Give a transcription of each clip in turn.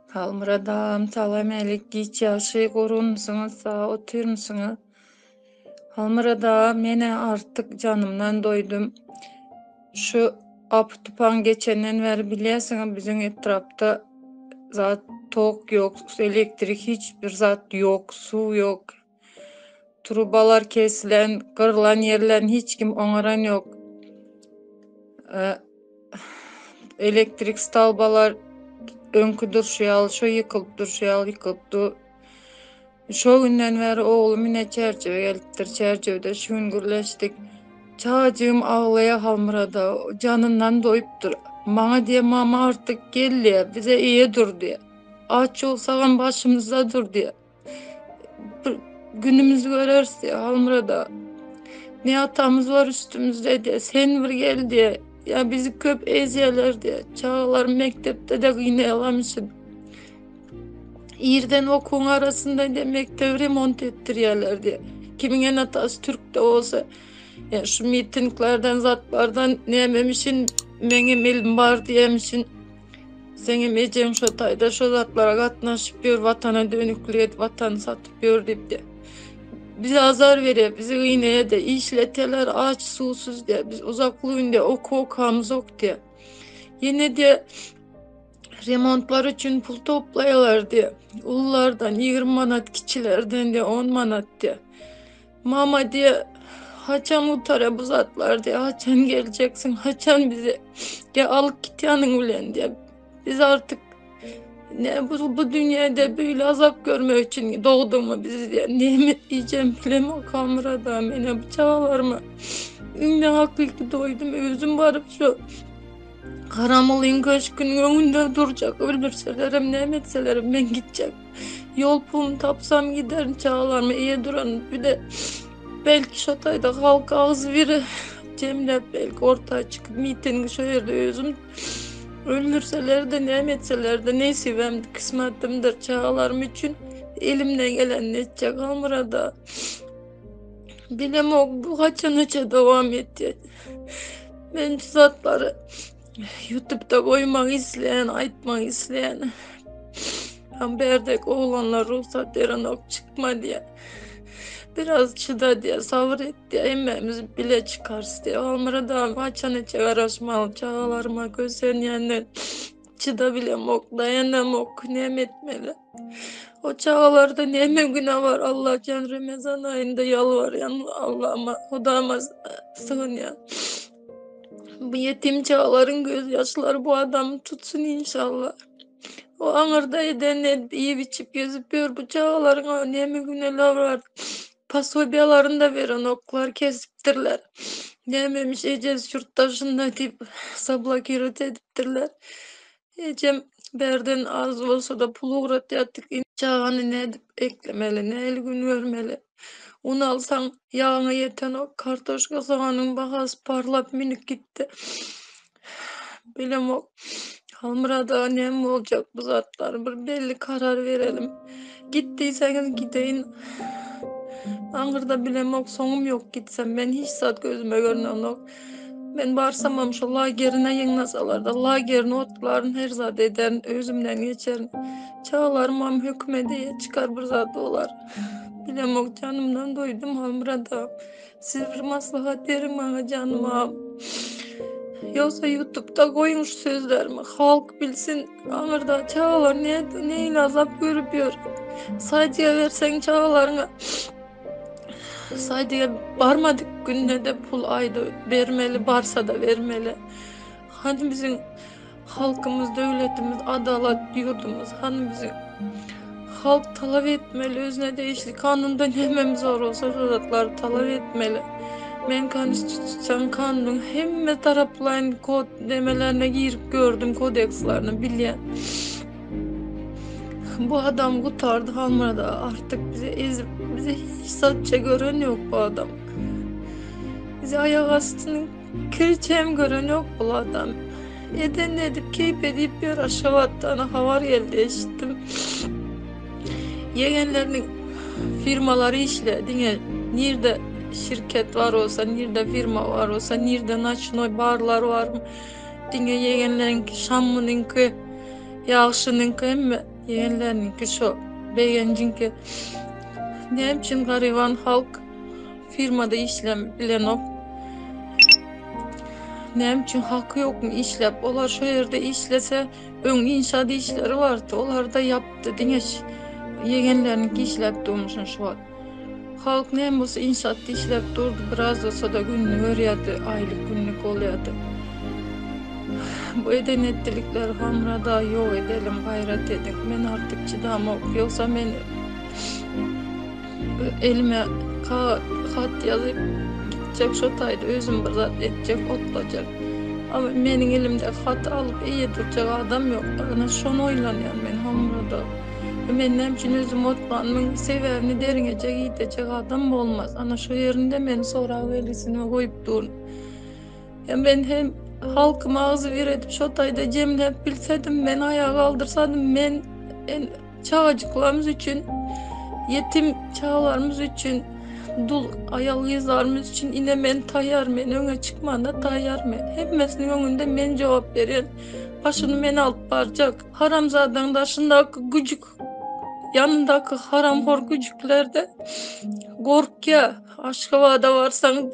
Halmıradam salamelik geçyaşı korun musunuz? Sağ otur musunuz? Halmırada mene artık canımdan doydum. Şu aptupan geçenden ver biliyorsunuz bizim etrafta zat tok yok, elektrik hiçbir zat yok, su yok. Trubalar kesilen, kırılan yerlerin hiç kim onaran yok. Elektrik stalbalar önkü durşuyal, şu yıkılıp durşuyal yıkılıptı. Şu günden beri oğlum yine çerçeve geliptir. Çerçevede şüngürleştik. Çağcığım ağlaya halmırada. Canından doyuptur. Bana diye mama artık gel diye. Bize iyi dur diye. Aç olsağın başımızda dur diye. Günümüzü görürüz diye halmırada. Ne hatamız var üstümüzde diye. Sen bir gel diye. Ya bizi köp eziyeler diye. Çağlar mektepte de kıynayalamışsın. İrden okun arasında demek remont ettiriyorlar diye. Kimin en hatası Türk'te olsa ya şu mitinglerden zatlardan ne yememişsin benim elim var diyemişsin. Senin ecem şu tayda şu zatlara katnaşıp bir vatana dönüklüyet vatanı satıp bir deyip de. Bize azar veriyor, bizi iğneye de işleteler aç susuz diye. Biz uzaklığın diye oku okamız yok diye. Yine diye remontlar için pul toplayalar diye. Ullardan 20 manat, kiçilerden de 10 manat diye. Mama diye haçan utara bu zatlar diye. Haçan geleceksin, haçan bize. Gel alıp git yanın ulen diye. Biz artık ne bu dünyada böyle azap görmek için doğdun mu bizi diye. Nimet diyeceğim bileme kamera mene bıçağlarıma. Ünlü hakiki doydum. Özüm varıp şu Karamolin köşkünün önünde duracak. Öldürselerim, ne etselerim ben gidecek. Yol pulum tapsam giderim çağlarıma iyi duran. Bir de belki şatayda halk ağzı biri. Cemile belki ortaya çıkıp mitingi şöyle özüm. Öldürseler de ne etseler de ne sevem kısmetimdir çağlarım için. Elimden gelen ne edecek hamurada. Bilem o bu haça devam edecek. Ben zatları YouTube'da koymak isteyen, aytmak isteyen. Berdek oğlanlar ruhsat veren ok çıkma diye. Biraz çıda diye, sabır et diye, emeğimizi bile çıkarsın diye. Almırada haçan içe araşmalı çağlarıma gözlenyenler. Çıda bile mok, dayanam ok, nem etmeli. O çağlarda neme günah var Allah can Ramazan ayında yalvarıyan Allah'ıma, odama sığın ya. Bu yetim çağların gözyaşları bu adamı tutsun inşallah. O ağırda eden iyi biçip gözüküyor bu çağların önemi güneler var. Pasobiyalarını da veren oklar kesiptirler. Yememiş ecez yurttaşında deyip sabla kirit ediptirler. Ecem berden az olsa da pulu uğrat yattık. Çağını ne edip eklemeli, ne el gün vermeli. Un alsan yağına yeten o kartoşka soğanın bahası parlap minik gitti. Bilem o Halmırada ne mi olacak bu zatlar? Bir belli karar verelim. Gittiyseniz gideyim. Angırda bilem yok, sonum yok gitsem. Ben hiç zat gözüme görünen yok. Ben barsamam şu lagerine yığnasalar da lagerin otların her zat eden özümden geçer. Çağlarmam hükmediye çıkar bir zat olar. Bilem yok canımdan doydum Halmırada. Siz bir maslahat verin bana canıma. Yoksa YouTube'da koyun şu sözlerimi. Halk bilsin ağırda çağlar neyle azap görüyor. Sadece versen çağlarına. Sadece varmadık günde de pul ayda vermeli, varsa da vermeli. Hani bizim halkımız, devletimiz, adalet yurdumuz, hani bizim halk talep etmeli, özne değişti. Kanunda nememiz var olsa şuratlar talep etmeli. Men konstitusyon kanunun hemme tarafların kod demelerine girip gördüm kodekslerini bilyen. Bu adam kurtardı Halmırada artık bize hiç satça gören yok bu adam. Bize ayak astının kırçem gören yok bu adam. Eden edip keyif edip bir aşağı attığına havar geldi eşittim. Yeğenlerinin firmaları işledi. Nerede şirket var olsa, nerede firma var olsa, nerede naçnoy barlar var mı? Dine yeğenlerin şamının ki, yağışının ki, Yeğenlerinki şu beğencinki ne için gariban halk firmada işlem bilen o ne için hakkı yok mu işlep olar şu yerde işlese ön inşaat işleri vardı olar da yaptı dineş yeğenlerinki işlep durmuşsun şu an. Halk ne olsa inşaatta işlep durdu biraz olsa da günlük örüyordu aylık günlük oluyordu. Bu edenetlilikler hamrada yok edelim gayret edin. Ben artık çıdamam yoksa ben elime hat yazıp gidecek şotaydı özüm bir zat edecek otlacak. Ama benim elimde hat alıp iyi duracak adam yok. Ana şunu oylanıyorum ben hamrada. Ben nem için özüm otlanmın sebebini derinecek gidecek adam olmaz. Ana şu yerinde beni sonra velisine koyup durun. Yani ben hem halkıma ağzı veredip şotayda cemlep bilsedim ben ayağa kaldırsadım ben çağcıklarımız için yetim çağlarımız için dul ayalıyızlarımız için yine men tayar men öne çıkmanda tayar men hepimizin önünde men cevap veren başını men alıp baracak haramzadan daşındaki gücük yanındaki haramhor gücüklerde korkya Aşkava'da varsan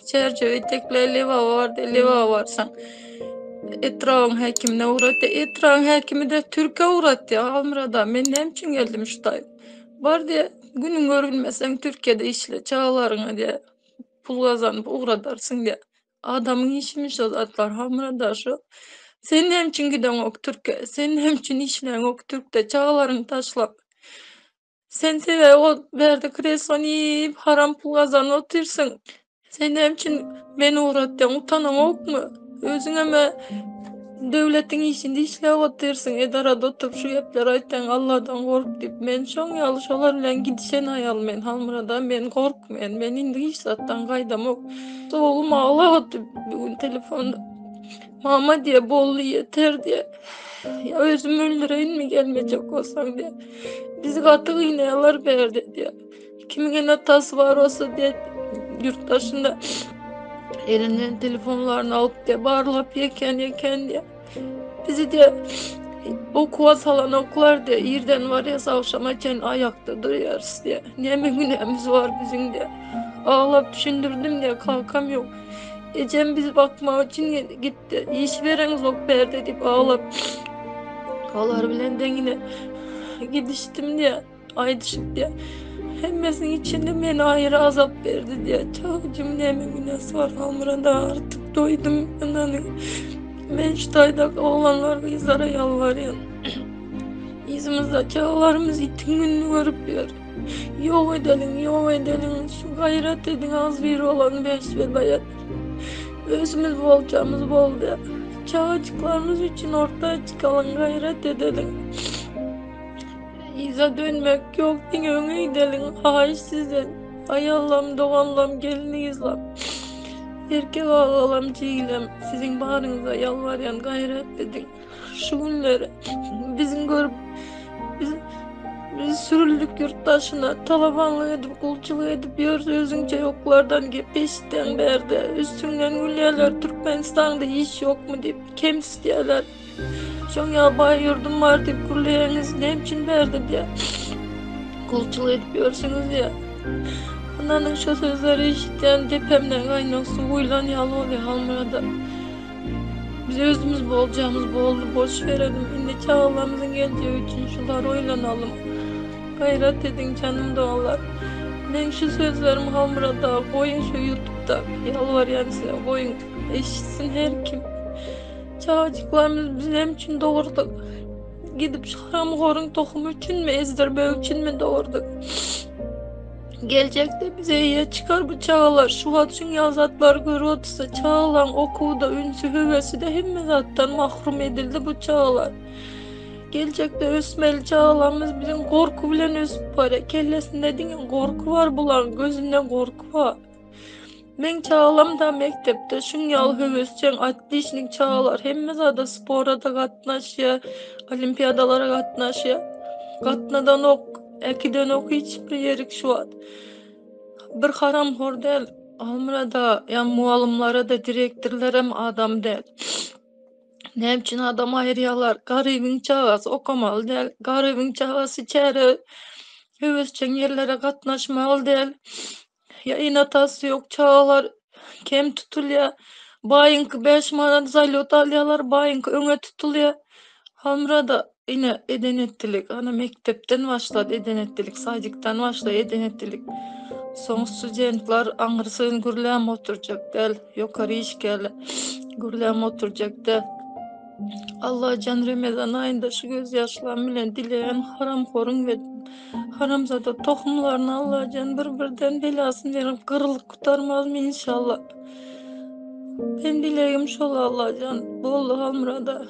çerçeve tekle leva var de leva varsan etrafın hekimine uğrattı etrafın hekimi de Türkiye uğrattı Almıra'da men ne için geldim şutayım var diye günün görülmesen Türkiye'de işle çağlarına diye pul kazanıp uğradarsın diye adamın işmiş o zatlar Almıra'da şu senin hem için giden ok Türkiye senin hem için işleyen ok Türk'te çağlarını taşlap sen seve o verdi kreson yiyip haram pul kazanıp otursun senin hem için beni uğrattın utanan ok mu özüne mi devletin işinde işlep otursun edarada oturup şu gepler ayttan Allah'dan kork deyip men şoň ýaly şolar bilen gidişen ayal men Halmyrada men korkmaýan men indi hiç zattan gaýdam ok oğlum ağlap bugün telefonda mama diye bollu yeter diye ya özüm öldüreyin mi gelmeyecek olsan diye bizi katı gıynayalar berdi diye kimin atası var olsa diye yurttaşında elinden telefonlarını alıp diye bağırlap yeken diye bizi diye okuva salan okular diye yerden var ya savşamaken ayakta duruyoruz diye neme günemiz var bizim diye ağlap düşündürdüm diye kalkam yok Ecem biz bakma için gitti iş vereniz ok berde deyip ağlap ağlar bilen dengine gidiştim diye aydışıp diye hemmesin içinde beni ayrı azap verdi diye çağcım neme günesi var Halmyrada artık doydum ben şu taydak oğlanlar kızlara yalvarıyorum İzimizde çağlarımız itin gününü görüp diyor yok edelim şu gayret edin az bir olan beş ve bayat özümüz bolcamız bol diye çağcıklarımız için ortaya çıkalım gayret edelim İza dönmek yok öne gidelim hay sizden ay Allah'ım doğanlam gelini izlam erkek ağalam ciğilem sizin bağrınıza yalvaryan gayret edin şu günleri bizim görüp biz sürüldük yurttaşına talabanlık edip kulçuluk edip yiyoruz özünce yoklardan peşten berdi üstünden gülüyorlar Türkmenistan'da iş yok mu deyip kem istiyorlar şoň ýa yurdum var deyip gülüyorsunuz ne için berdi diye kulçuluk edip yiyorsunuz ya ananın şu sözleri işiten tepemden kaynak su huylan yalı oluyor Halmyrada biz özümüz bolcağımız boldu boş verelim indi çağlamızın geleceği için şular oylanalım gayret edin canım doğalar ben şu sözlerimi Halmyrada koyun şu YouTube'da yalvarıyorum size koyun eşitsin her kim çağcıklarımız bizim için doğurduk gidip haramhorun tohumu için mi ezdirmek için mi doğurduk gelecekte bize iyi çıkar bu çağlar şu hatçın yazatlar görüyorsa çağlan okuda ünsü hüvesi de hem zattan mahrum edildi bu çağlar gelecekte ösmeli çağlarımız bizim korku bilen ösüp var kellesinde dingen korku var bulan gözünden korku var men çağlamda mektepte şun yal hüvesçen atlişnik çağlar hem zada sporada katnaşya olimpiyadalara katnaşya katnadan ok ekiden ok hiçbir yerik şu an bir haram hor değil Almyrada ya muallimlara da direktörler hem adam değil Ne için adam ayırıyorlar? Garibin çağası okumalı değil. Garibin çağası içeri hevesçen yerlere katnaşmalı değil. Ya inatası yok çağlar kem tutuluyor. Bayınkı 5 manat zalyot alıyorlar. Bayınkı öne tutuluyor. Hamrada yine edenettilik. Ana mektepten başladı edenettilik. Saycıktan başladı edenettilik. Son studentlar anırsın gürlem oturacak del. Yukarı iş geldi. Gürlem oturacak del. Allah can Ramazan ayında şu gözyaşlarım bilen dileyen haramkorun ve haramzada tohumlarını Allah can bir-birden belasını verip kırılıp kurtarmaz mı inşallah. Benim dileğim şol Allah can. Bollu hamrada.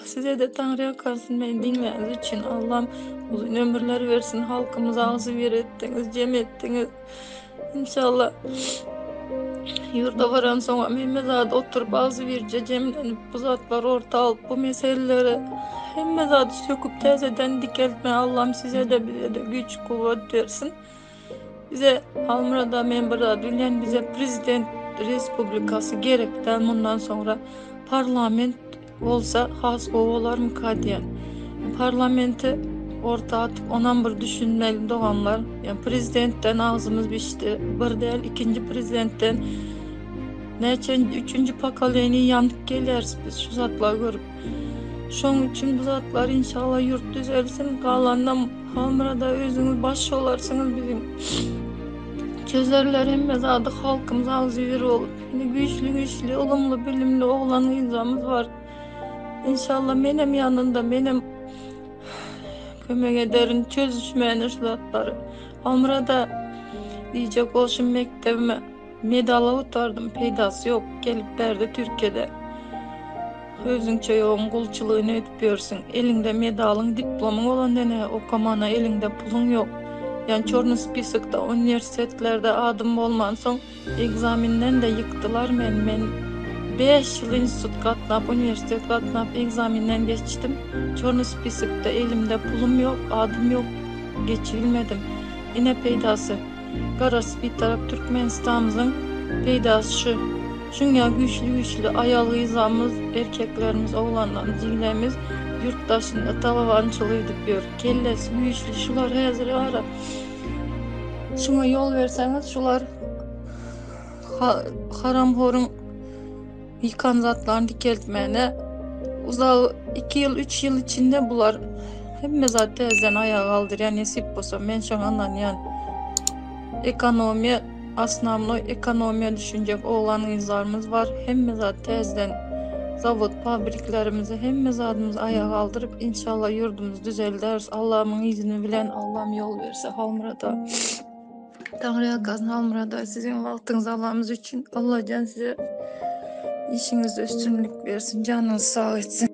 Size de Tanrı yakarsın beni dinleyiniz için. Allah'ım uzun ömürler versin. Halkımıza ağzı ver ettiniz, cem ettiniz. İnşallah yurda varan sonra Mehmet oturup ağzı verce cemlenip bu zatlar orta alıp bu meseleleri Mehmet Ağa söküp tezeden dikeltme. Allah'ım size de bize de güç kuvvet versin. Bize Almra'da membera dünyanın bize prezident respublikası gerekten bundan sonra parlament olsa has oğular mı kadiyen. Parlamenti orta atıp onan bir düşünmeli doğanlar. Yani prezidentten ağzımız biçti. Bir değil ikinci prezidentten neçen üçüncü pakaleni yandık geliriz biz şu zatlar görüp. Şoň üçün bu zatlar inşallah yurt düzelsin. Kalandan Hamra'da özünüz baş olarsınız bizim. Çözerler hemmez adı halkımız ağzı yürü olup. Yine güçlü, olumlu, bilimli oğlan izamız var. İnşallah benim yanında, benim kömek ederin çözüşmeyen şu zatları. Hamra'da diyecek olsun mektebime medala utardım, peydası yok. Gelip berdi Türkiye'de. Özünçe yoğun kulçuluğunu edip görsün. Elinde medalın, diplomun olan dene okumana elinde pulun yok. Yani çornu spisikta üniversitelerde adım olman son egzaminden de yıktılar men 5 yıl institut katnap, üniversitet katnap egzaminden geçtim. Çornu spisikta elimde pulum yok, adım yok, geçirilmedim. Yine peydası. Garası bir taraf Türkmenistan'ımızın peydası şu. Şunya güçlü ayalı izamız, erkeklerimiz, oğlanlarımız, yiğilerimiz yurttaşında talavançılıydı diyor. Kellesi güçlü, şular hazır ara. Şuna yol verseniz şular haramhorun yıkan zatlarını dikeltmeyene uzağı 2 yıl 3 yıl içinde bular hemme zaten tezden ayağa kaldır yani nesip olsa men şoňandan yani ekonomi asnamlı ekonomiye düşünecek oğlan izlarımız var. Hemme zaten tezden zavod fabriklerimizi hemme zadımız ayağa kaldırıp inşallah yurdumuz düzelderiz. Allah'ımın izni bilen Allah'ım yol verse Halmıra'da. Tanrı'ya kazın Halmıra'da sizin vaktiniz Allah'ımız için. Allah can size işinizde üstünlük versin. Canınız sağ etsin.